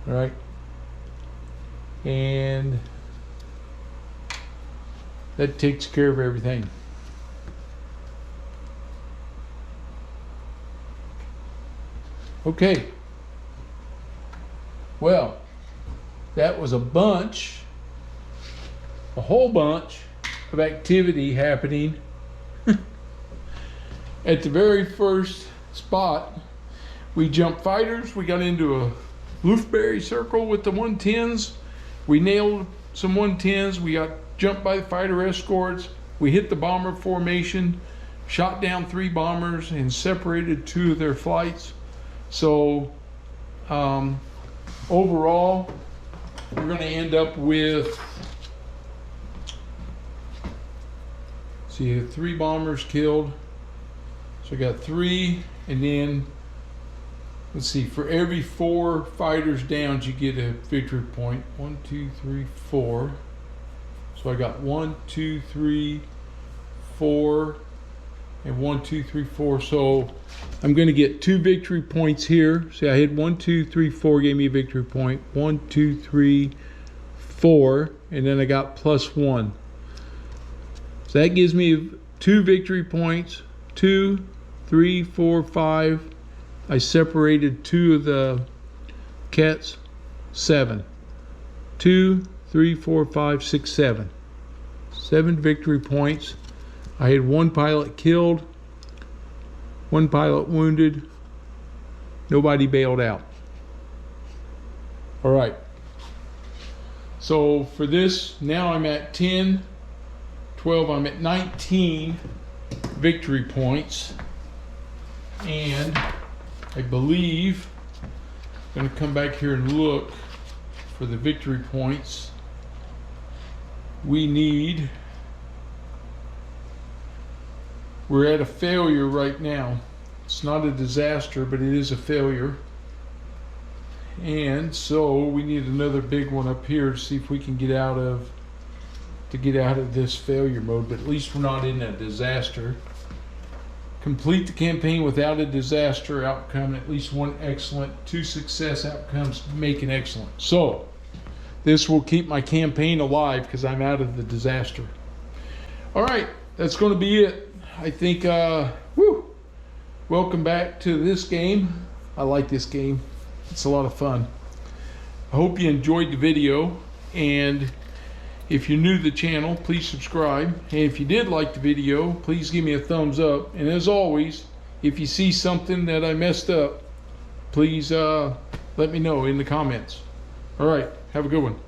All right. And that takes care of everything. Okay. Well, that was a whole bunch of activity happening. At the very first spot, we jumped fighters. We got into a Loofberry circle with the 110s. We nailed some 110s. We got jumped by the fighter escorts. We hit the bomber formation, shot down 3 bombers, and separated 2 of their flights. So overall, we're going to end up with, see, 3 bombers killed. So we got 3, and then let's see, for every 4 fighters down, you get a victory point. 1, 2, 3, 4. So I got 1, 2, 3, 4, and 1, 2, 3, 4. So I'm going to get 2 victory points here. See, I had 1, 2, 3, 4 gave me a victory point. 1, 2, 3, 4, and then I got +1. So that gives me 2 victory points. 2, 3, 4, 5. I separated 2 of the cats. 7. 2, 3, 4, 5, 6, 7. 7 victory points. I had 1 pilot killed, 1 pilot wounded, nobody bailed out. All right. So for this, now I'm at 10, 12, I'm at 19 victory points. And I believe I'm going to come back here and look for the victory points. We're at a failure right now. It's not a disaster, but it is a failure. And so we need another big one up here to see if we can get out of this failure mode, but at least we're not in a disaster. Complete the campaign without a disaster outcome, at least 1 excellent. 2 success outcomes make an excellent. So this will keep my campaign alive because I'm out of the disaster. All right, that's going to be it. I think, welcome back to this game. I like this game. It's a lot of fun. I hope you enjoyed the video, and if you're new to the channel, please subscribe. And if you did like the video, please give me a thumbs up. And as always, if you see something that I messed up, please let me know in the comments. All right, have a good one.